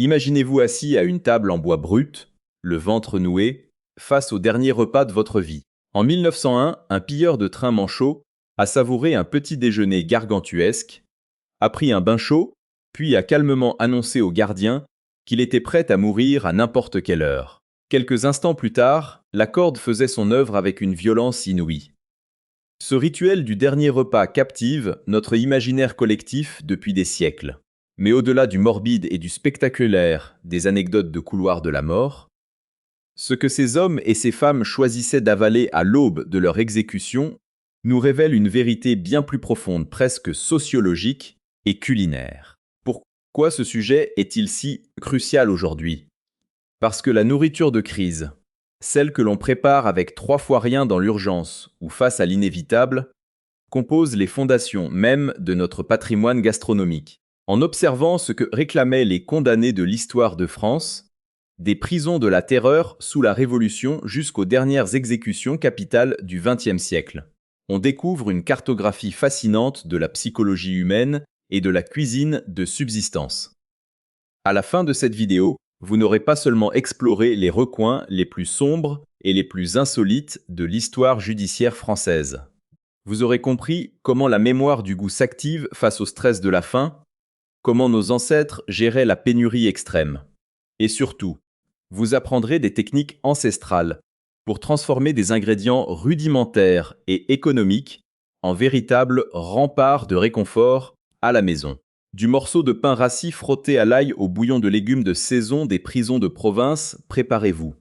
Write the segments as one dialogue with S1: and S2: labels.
S1: Imaginez-vous assis à une table en bois brut, le ventre noué, face au dernier repas de votre vie. En 1901, un pilleur de train manchot a savouré un petit déjeuner gargantuesque, a pris un bain chaud, puis a calmement annoncé au gardien qu'il était prêt à mourir à n'importe quelle heure. Quelques instants plus tard, la corde faisait son œuvre avec une violence inouïe. Ce rituel du dernier repas captive notre imaginaire collectif depuis des siècles. Mais au-delà du morbide et du spectaculaire des anecdotes de couloirs de la mort, ce que ces hommes et ces femmes choisissaient d'avaler à l'aube de leur exécution nous révèle une vérité bien plus profonde, presque sociologique et culinaire. Pourquoi ce sujet est-il si crucial aujourd'hui? Parce que la nourriture de crise, celle que l'on prépare avec 3 fois rien dans l'urgence ou face à l'inévitable, compose les fondations même de notre patrimoine gastronomique. En observant ce que réclamaient les condamnés de l'histoire de France, des prisons de la terreur sous la Révolution jusqu'aux dernières exécutions capitales du XXe siècle, on découvre une cartographie fascinante de la psychologie humaine et de la cuisine de subsistance. À la fin de cette vidéo, vous n'aurez pas seulement exploré les recoins les plus sombres et les plus insolites de l'histoire judiciaire française. Vous aurez compris comment la mémoire du goût s'active face au stress de la faim, comment nos ancêtres géraient la pénurie extrême. Et surtout, vous apprendrez des techniques ancestrales pour transformer des ingrédients rudimentaires et économiques en véritables remparts de réconfort à la maison. Du morceau de pain rassis frotté à l'ail au bouillon de légumes de saison des prisons de province, préparez-vous.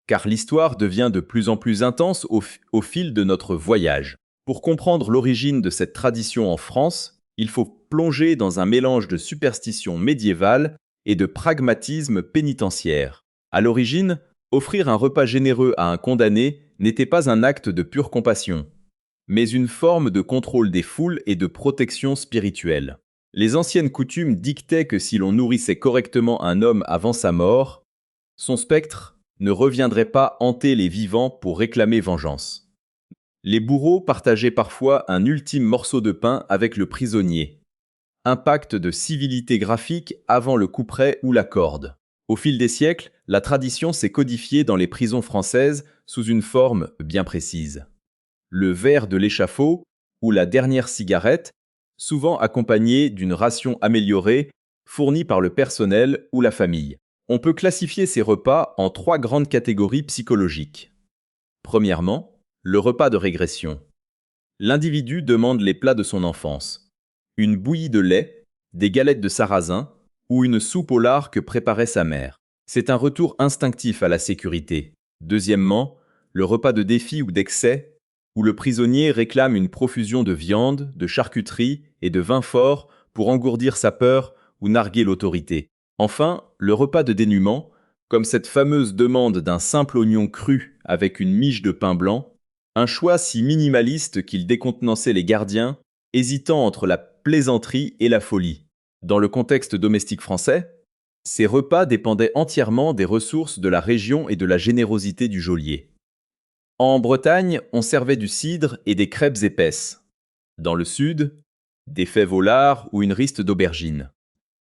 S1: Car l'histoire devient de plus en plus intense au fil de notre voyage. Pour comprendre l'origine de cette tradition en France, il faut plonger dans un mélange de superstition médiévale et de pragmatisme pénitentiaire. À l'origine, offrir un repas généreux à un condamné n'était pas un acte de pure compassion, mais une forme de contrôle des foules et de protection spirituelle. Les anciennes coutumes dictaient que si l'on nourrissait correctement un homme avant sa mort, son spectre ne reviendrait pas hanter les vivants pour réclamer vengeance. Les bourreaux partageaient parfois un ultime morceau de pain avec le prisonnier. Un pacte de civilité graphique avant le couperet ou la corde. Au fil des siècles, la tradition s'est codifiée dans les prisons françaises sous une forme bien précise. Le verre de l'échafaud ou la dernière cigarette, souvent accompagné d'une ration améliorée fournie par le personnel ou la famille. On peut classifier ces repas en 3 grandes catégories psychologiques. Premièrement, le repas de régression. L'individu demande les plats de son enfance. Une bouillie de lait, des galettes de sarrasin ou une soupe au lard que préparait sa mère. C'est un retour instinctif à la sécurité. Deuxièmement, le repas de défi ou d'excès, où le prisonnier réclame une profusion de viande, de charcuterie et de vin fort pour engourdir sa peur ou narguer l'autorité. Enfin, le repas de dénuement, comme cette fameuse demande d'un simple oignon cru avec une miche de pain blanc, un choix si minimaliste qu'il décontenançait les gardiens, hésitant entre la plaisanterie et la folie. Dans le contexte domestique français, ces repas dépendaient entièrement des ressources de la région et de la générosité du geôlier. En Bretagne, on servait du cidre et des crêpes épaisses. Dans le sud, des fèves au lard ou une riste d'aubergine.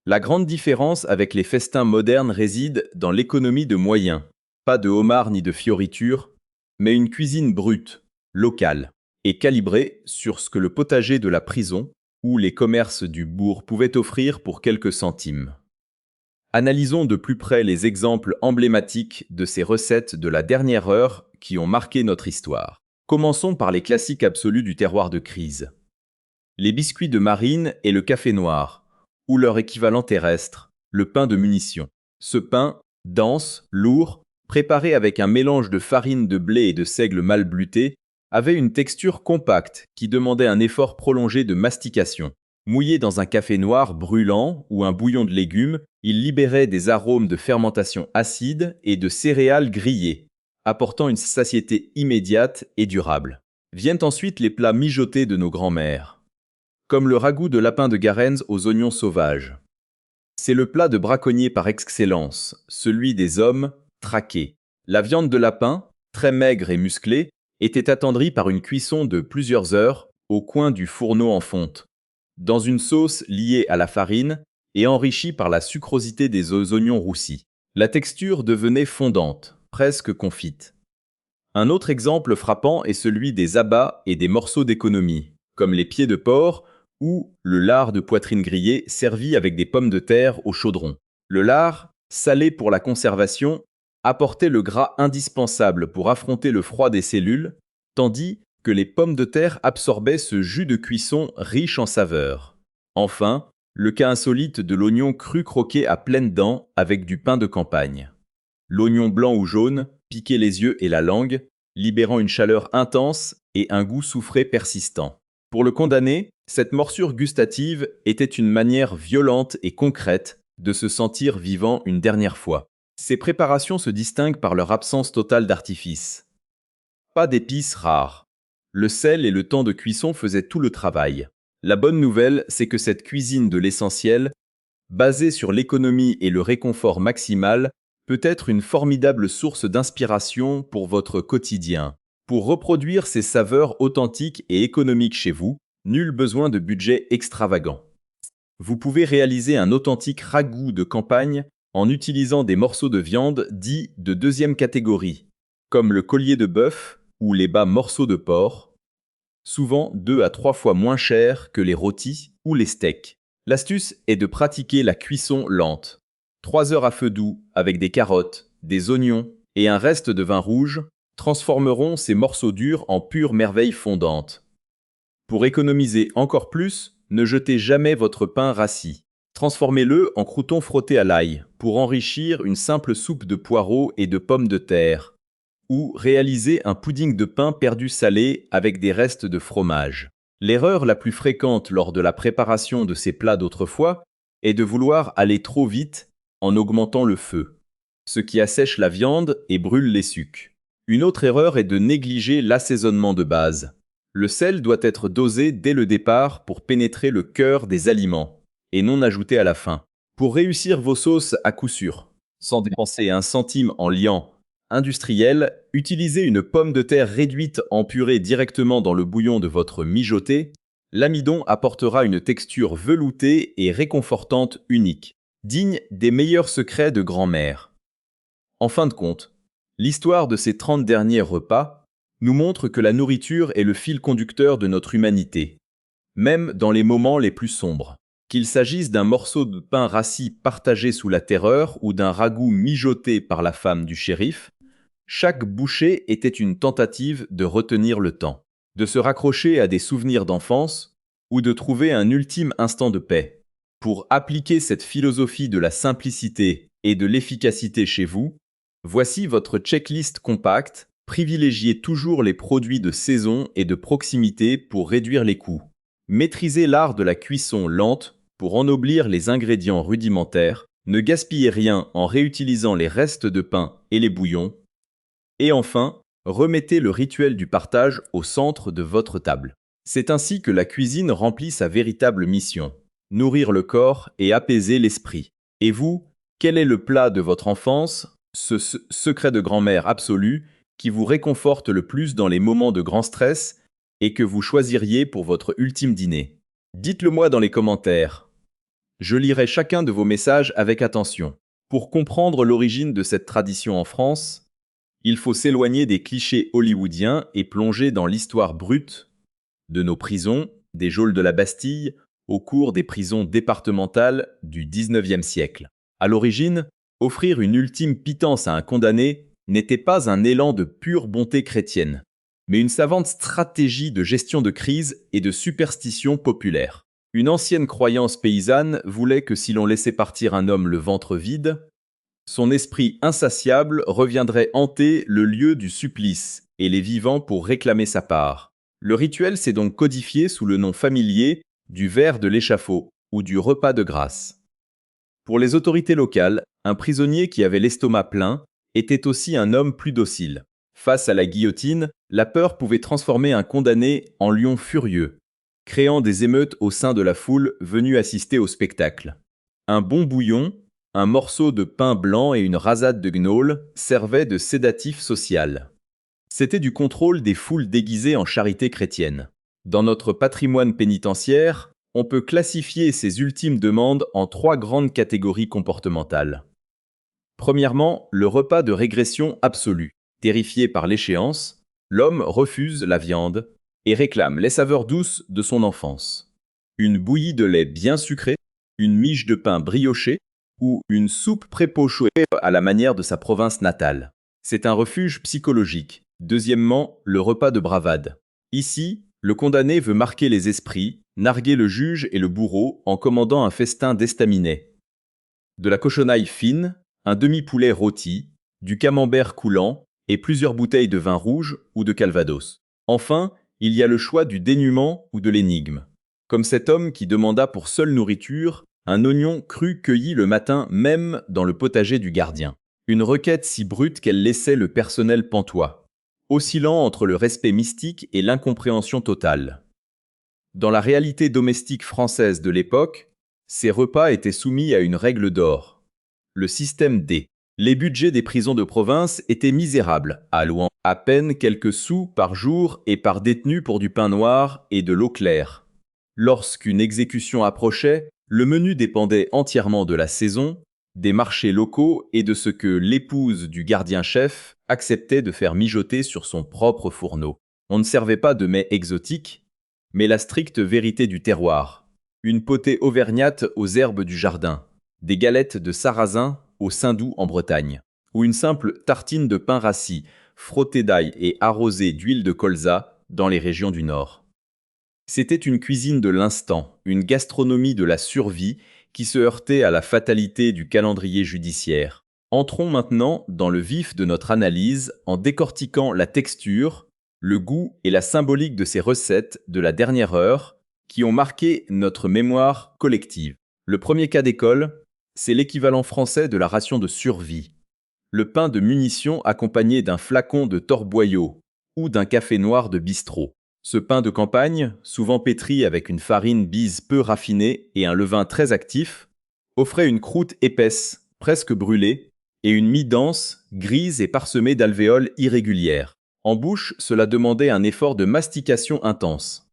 S1: La grande différence avec les festins modernes réside dans l'économie de moyens. Pas de homard ni de fioritures, mais une cuisine brute, locale, et calibrée sur ce que le potager de la prison ou les commerces du bourg pouvaient offrir pour quelques centimes. Analysons de plus près les exemples emblématiques de ces recettes de la dernière heure qui ont marqué notre histoire. Commençons par les classiques absolus du terroir de crise. Les biscuits de marine et le café noir, ou leur équivalent terrestre, le pain de munition. Ce pain, dense, lourd, préparé avec un mélange de farine de blé et de seigle mal bleuté, avait une texture compacte qui demandait un effort prolongé de mastication. Mouillé dans un café noir brûlant ou un bouillon de légumes, il libérait des arômes de fermentation acide et de céréales grillées, apportant une satiété immédiate et durable. Viennent ensuite les plats mijotés de nos grands-mères, comme le ragoût de lapin de Garenz aux oignons sauvages. C'est le plat de braconnier par excellence, celui des hommes traqués. La viande de lapin, très maigre et musclée, était attendrie par une cuisson de plusieurs heures au coin du fourneau en fonte, dans une sauce liée à la farine et enrichi par la sucrosité des oignons roussis. La texture devenait fondante, presque confite. Un autre exemple frappant est celui des abats et des morceaux d'économie, comme les pieds de porc ou le lard de poitrine grillé servi avec des pommes de terre au chaudron. Le lard, salé pour la conservation, apportait le gras indispensable pour affronter le froid des cellules, tandis que les pommes de terre absorbaient ce jus de cuisson riche en saveurs. Enfin, le cas insolite de l'oignon cru croqué à pleines dents avec du pain de campagne. L'oignon blanc ou jaune piquait les yeux et la langue, libérant une chaleur intense et un goût soufré persistant. Pour le condamné, cette morsure gustative était une manière violente et concrète de se sentir vivant une dernière fois. Ces préparations se distinguent par leur absence totale d'artifice. Pas d'épices rares. Le sel et le temps de cuisson faisaient tout le travail. La bonne nouvelle, c'est que cette cuisine de l'essentiel, basée sur l'économie et le réconfort maximal, peut être une formidable source d'inspiration pour votre quotidien. Pour reproduire ces saveurs authentiques et économiques chez vous, nul besoin de budget extravagant. Vous pouvez réaliser un authentique ragoût de campagne en utilisant des morceaux de viande dits de deuxième catégorie, comme le collier de bœuf ou les bas morceaux de porc, souvent 2 à 3 fois moins chers que les rôtis ou les steaks. L'astuce est de pratiquer la cuisson lente. 3 heures à feu doux avec des carottes, des oignons et un reste de vin rouge transformeront ces morceaux durs en pure merveille fondante. Pour économiser encore plus, ne jetez jamais votre pain rassis. Transformez-le en croûtons frottés à l'ail pour enrichir une simple soupe de poireaux et de pommes de terre. Ou réalisez un pudding de pain perdu salé avec des restes de fromage. L'erreur la plus fréquente lors de la préparation de ces plats d'autrefois est de vouloir aller trop vite en augmentant le feu, ce qui assèche la viande et brûle les sucs. Une autre erreur est de négliger l'assaisonnement de base. Le sel doit être dosé dès le départ pour pénétrer le cœur des aliments, et non ajouté à la fin. Pour réussir vos sauces à coup sûr, sans dépenser un centime en liant industriel, utilisez une pomme de terre réduite en purée directement dans le bouillon de votre mijoté. L'amidon apportera une texture veloutée et réconfortante unique, digne des meilleurs secrets de grand-mère. En fin de compte, l'histoire de ces 30 derniers repas nous montre que la nourriture est le fil conducteur de notre humanité, même dans les moments les plus sombres. Qu'il s'agisse d'un morceau de pain rassis partagé sous la terreur ou d'un ragoût mijoté par la femme du shérif, chaque bouchée était une tentative de retenir le temps, de se raccrocher à des souvenirs d'enfance ou de trouver un ultime instant de paix. Pour appliquer cette philosophie de la simplicité et de l'efficacité chez vous, voici votre checklist compacte. Privilégiez toujours les produits de saison et de proximité pour réduire les coûts. Maîtrisez l'art de la cuisson lente pour ennoblir les ingrédients rudimentaires. Ne gaspillez rien en réutilisant les restes de pain et les bouillons. Et enfin, remettez le rituel du partage au centre de votre table. C'est ainsi que la cuisine remplit sa véritable mission, nourrir le corps et apaiser l'esprit. Et vous, quel est le plat de votre enfance, ce secret de grand-mère absolu qui vous réconforte le plus dans les moments de grand stress et que vous choisiriez pour votre ultime dîner? Dites-le moi dans les commentaires. Je lirai chacun de vos messages avec attention. Pour comprendre l'origine de cette tradition en France, il faut s'éloigner des clichés hollywoodiens et plonger dans l'histoire brute de nos prisons, des geôles de la Bastille, au cours des prisons départementales du XIXe siècle. À l'origine, offrir une ultime pitance à un condamné n'était pas un élan de pure bonté chrétienne, mais une savante stratégie de gestion de crise et de superstition populaire. Une ancienne croyance paysanne voulait que si l'on laissait partir un homme le ventre vide, son esprit insatiable reviendrait hanter le lieu du supplice et les vivants pour réclamer sa part. Le rituel s'est donc codifié sous le nom familier du ver de l'échafaud ou du repas de grâce. Pour les autorités locales, un prisonnier qui avait l'estomac plein était aussi un homme plus docile. Face à la guillotine, la peur pouvait transformer un condamné en lion furieux, créant des émeutes au sein de la foule venue assister au spectacle. Un bon bouillon, un morceau de pain blanc et une rasade de gnôle servaient de sédatif social. C'était du contrôle des foules déguisées en charité chrétienne. Dans notre patrimoine pénitentiaire, On peut classifier ces ultimes demandes en 3 grandes catégories comportementales. Premièrement, le repas de régression absolue. Terrifié par l'échéance, l'homme refuse la viande et réclame les saveurs douces de son enfance. Une bouillie de lait bien sucrée, une miche de pain brioché ou une soupe prépochée à la manière de sa province natale. C'est un refuge psychologique. Deuxièmement, le repas de bravade. Ici, le condamné veut marquer les esprits, narguer le juge et le bourreau en commandant un festin d'estaminet. De la cochonaille fine, un demi-poulet rôti, du camembert coulant et plusieurs bouteilles de vin rouge ou de calvados. Enfin, il y a le choix du dénuement ou de l'énigme. Comme cet homme qui demanda pour seule nourriture un oignon cru cueilli le matin même dans le potager du gardien. Une requête si brute qu'elle laissait le personnel pantois, oscillant entre le respect mystique et l'incompréhension totale. Dans la réalité domestique française de l'époque, ces repas étaient soumis à une règle d'or. Le système D. Les budgets des prisons de province étaient misérables, allouant à peine quelques sous par jour et par détenu pour du pain noir et de l'eau claire. Lorsqu'une exécution approchait, le menu dépendait entièrement de la saison, des marchés locaux et de ce que l'épouse du gardien-chef acceptait de faire mijoter sur son propre fourneau. On ne servait pas de mets exotiques, mais la stricte vérité du terroir. Une potée auvergnate aux herbes du jardin, des galettes de sarrasin au Saindoux en Bretagne, ou une simple tartine de pain rassis, frottée d'ail et arrosée d'huile de colza dans les régions du Nord. C'était une cuisine de l'instant, une gastronomie de la survie qui se heurtait à la fatalité du calendrier judiciaire. Entrons maintenant dans le vif de notre analyse en décortiquant la texture, le goût et la symbolique de ces recettes de la dernière heure qui ont marqué notre mémoire collective. Le premier cas d'école, c'est l'équivalent français de la ration de survie. Le pain de munition accompagné d'un flacon de torboyau ou d'un café noir de bistrot. Ce pain de campagne, souvent pétri avec une farine bise peu raffinée et un levain très actif, offrait une croûte épaisse, presque brûlée, et une mie dense, grise et parsemée d'alvéoles irrégulières. En bouche, cela demandait un effort de mastication intense.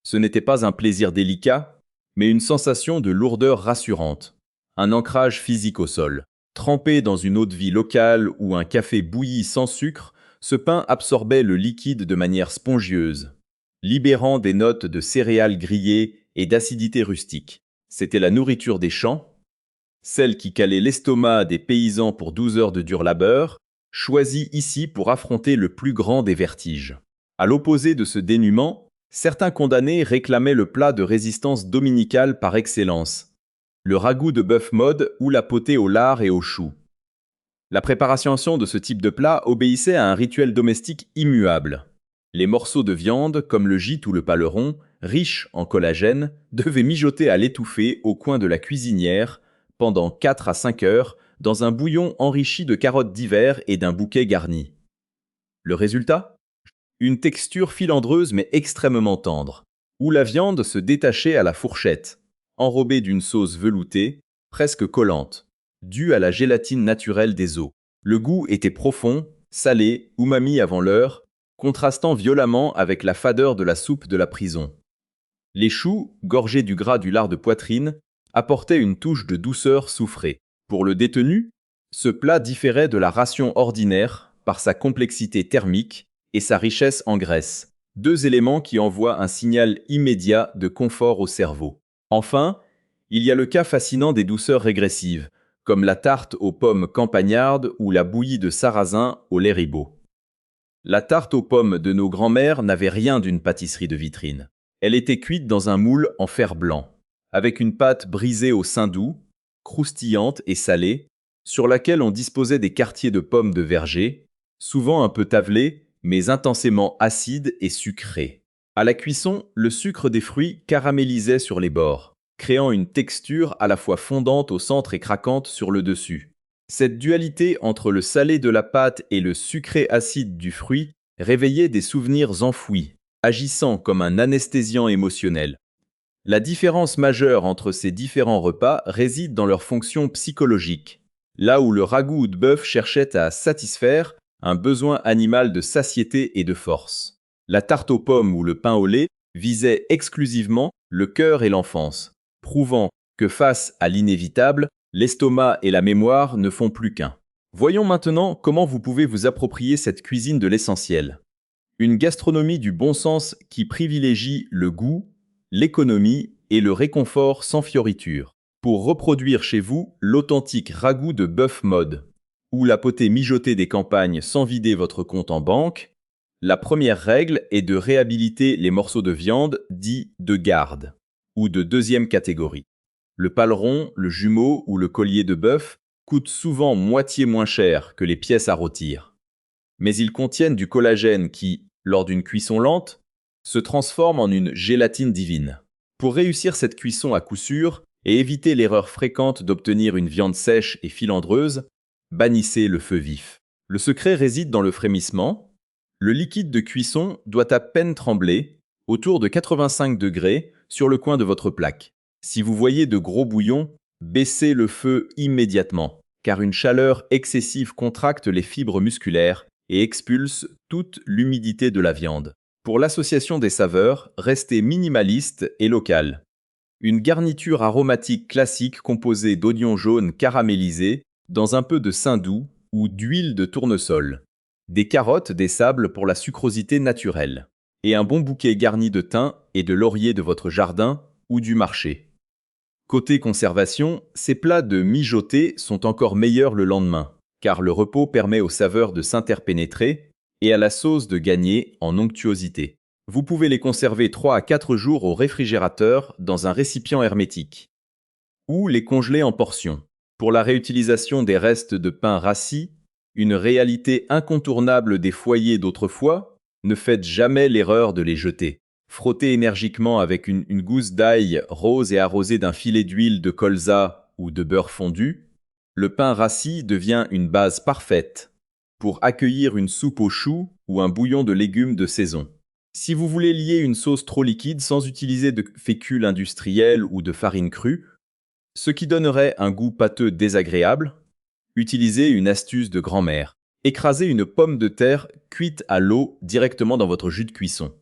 S1: Ce n'était pas un plaisir délicat, mais une sensation de lourdeur rassurante, un ancrage physique au sol. Trempé dans une eau-de-vie locale ou un café bouilli sans sucre, ce pain absorbait le liquide de manière spongieuse, libérant des notes de céréales grillées et d'acidité rustique. C'était la nourriture des champs, celle qui calait l'estomac des paysans pour 12 heures de dur labeur, choisie ici pour affronter le plus grand des vertiges. À l'opposé de ce dénuement, certains condamnés réclamaient le plat de résistance dominicale par excellence, le ragoût de bœuf mode ou la potée au lard et au chou. La préparation de ce type de plat obéissait à un rituel domestique immuable. Les morceaux de viande, comme le gîte ou le paleron, riches en collagène, devaient mijoter à l'étouffée au coin de la cuisinière pendant 4 à 5 heures dans un bouillon enrichi de carottes d'hiver et d'un bouquet garni. Le résultat ? Une texture filandreuse mais extrêmement tendre, où la viande se détachait à la fourchette, enrobée d'une sauce veloutée, presque collante, due à la gélatine naturelle des os. Le goût était profond, salé, umami avant l'heure, contrastant violemment avec la fadeur de la soupe de la prison. Les choux, gorgés du gras du lard de poitrine, apportaient une touche de douceur soufrée. Pour le détenu, ce plat différait de la ration ordinaire par sa complexité thermique et sa richesse en graisse, 2 éléments qui envoient un signal immédiat de confort au cerveau. Enfin, il y a le cas fascinant des douceurs régressives, comme la tarte aux pommes campagnardes ou la bouillie de sarrasin au lait ribot. La tarte aux pommes de nos grands-mères n'avait rien d'une pâtisserie de vitrine. Elle était cuite dans un moule en fer blanc, avec une pâte brisée au saindoux, croustillante et salée, sur laquelle on disposait des quartiers de pommes de verger, souvent un peu tavelés, mais intensément acides et sucrés. À la cuisson, le sucre des fruits caramélisait sur les bords, créant une texture à la fois fondante au centre et craquante sur le dessus. Cette dualité entre le salé de la pâte et le sucré acide du fruit réveillait des souvenirs enfouis, agissant comme un anesthésiant émotionnel. La différence majeure entre ces différents repas réside dans leur fonction psychologique. Là où le ragoût de bœuf cherchait à satisfaire un besoin animal de satiété et de force, la tarte aux pommes ou le pain au lait visait exclusivement le cœur et l'enfance, prouvant que face à l'inévitable, l'estomac et la mémoire ne font plus qu'un. Voyons maintenant comment vous pouvez vous approprier cette cuisine de l'essentiel. Une gastronomie du bon sens qui privilégie le goût, l'économie et le réconfort sans fioriture. Pour reproduire chez vous l'authentique ragoût de bœuf mode, ou la potée mijotée des campagnes sans vider votre compte en banque, la première règle est de réhabiliter les morceaux de viande dits de garde, ou de deuxième catégorie. Le paleron, le jumeau ou le collier de bœuf coûtent souvent moitié moins cher que les pièces à rôtir. Mais ils contiennent du collagène qui, lors d'une cuisson lente, se transforme en une gélatine divine. Pour réussir cette cuisson à coup sûr et éviter l'erreur fréquente d'obtenir une viande sèche et filandreuse, bannissez le feu vif. Le secret réside dans le frémissement. Le liquide de cuisson doit à peine trembler, autour de 85 degrés, sur le coin de votre plaque. Si vous voyez de gros bouillons, baissez le feu immédiatement, car une chaleur excessive contracte les fibres musculaires et expulse toute l'humidité de la viande. Pour l'association des saveurs, restez minimaliste et local. Une garniture aromatique classique composée d'oignons jaunes caramélisés dans un peu de saindoux ou d'huile de tournesol, des carottes des sables pour la sucrosité naturelle, et un bon bouquet garni de thym et de laurier de votre jardin ou du marché. Côté conservation, ces plats de mijoter sont encore meilleurs le lendemain, car le repos permet aux saveurs de s'interpénétrer et à la sauce de gagner en onctuosité. Vous pouvez les conserver 3 à 4 jours au réfrigérateur dans un récipient hermétique, ou les congeler en portions. Pour la réutilisation des restes de pain rassis, une réalité incontournable des foyers d'autrefois, ne faites jamais l'erreur de les jeter. Frottez énergiquement avec une gousse d'ail rose et arrosée d'un filet d'huile de colza ou de beurre fondu, le pain rassis devient une base parfaite pour accueillir une soupe aux choux ou un bouillon de légumes de saison. Si vous voulez lier une sauce trop liquide sans utiliser de fécule industrielle ou de farine crue, ce qui donnerait un goût pâteux désagréable, utilisez une astuce de grand-mère. Écrasez une pomme de terre cuite à l'eau directement dans votre jus de cuisson.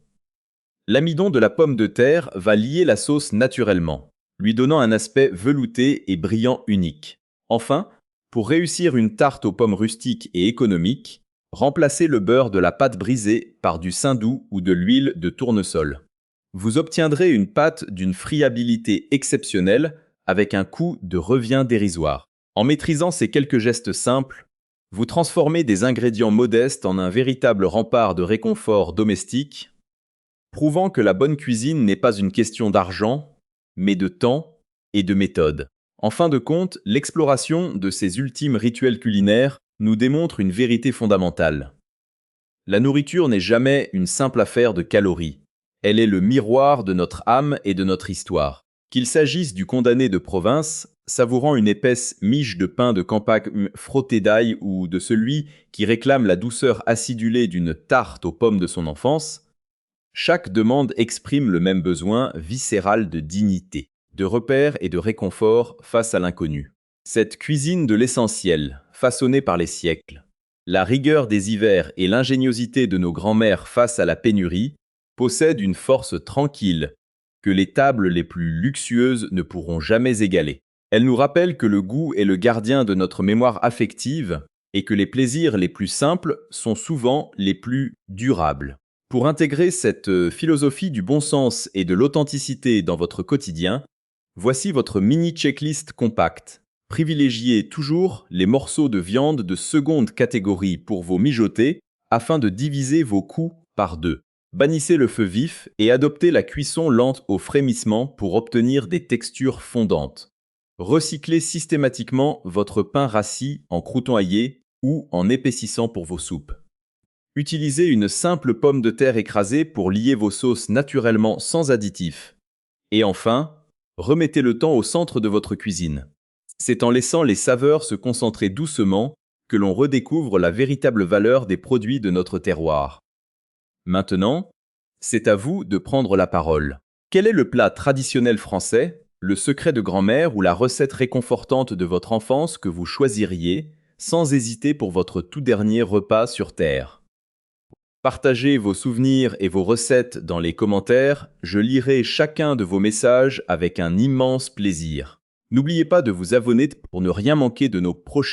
S1: L'amidon de la pomme de terre va lier la sauce naturellement, lui donnant un aspect velouté et brillant unique. Enfin, pour réussir une tarte aux pommes rustiques et économique, remplacez le beurre de la pâte brisée par du saindoux ou de l'huile de tournesol. Vous obtiendrez une pâte d'une friabilité exceptionnelle avec un coût de revient dérisoire. En maîtrisant ces quelques gestes simples, vous transformez des ingrédients modestes en un véritable rempart de réconfort domestique, prouvant que la bonne cuisine n'est pas une question d'argent, mais de temps et de méthode. En fin de compte, l'exploration de ces ultimes rituels culinaires nous démontre une vérité fondamentale. La nourriture n'est jamais une simple affaire de calories. Elle est le miroir de notre âme et de notre histoire. Qu'il s'agisse du condamné de province, savourant une épaisse miche de pain de campagne frottée d'ail ou de celui qui réclame la douceur acidulée d'une tarte aux pommes de son enfance, chaque demande exprime le même besoin viscéral de dignité, de repère et de réconfort face à l'inconnu. Cette cuisine de l'essentiel, façonnée par les siècles, la rigueur des hivers et l'ingéniosité de nos grands-mères face à la pénurie, possède une force tranquille que les tables les plus luxueuses ne pourront jamais égaler. Elle nous rappelle que le goût est le gardien de notre mémoire affective et que les plaisirs les plus simples sont souvent les plus durables. Pour intégrer cette philosophie du bon sens et de l'authenticité dans votre quotidien, voici votre mini checklist compacte. Privilégiez toujours les morceaux de viande de seconde catégorie pour vos mijotés afin de diviser vos coûts par 2. Bannissez le feu vif et adoptez la cuisson lente au frémissement pour obtenir des textures fondantes. Recyclez systématiquement votre pain rassis en crouton-aillé ou en épaississant pour vos soupes. Utilisez une simple pomme de terre écrasée pour lier vos sauces naturellement sans additifs. Et enfin, remettez le temps au centre de votre cuisine. C'est en laissant les saveurs se concentrer doucement que l'on redécouvre la véritable valeur des produits de notre terroir. Maintenant, c'est à vous de prendre la parole. Quel est le plat traditionnel français, le secret de grand-mère ou la recette réconfortante de votre enfance que vous choisiriez sans hésiter pour votre tout dernier repas sur Terre ? Partagez vos souvenirs et vos recettes dans les commentaires, je lirai chacun de vos messages avec un immense plaisir. N'oubliez pas de vous abonner pour ne rien manquer de nos prochaines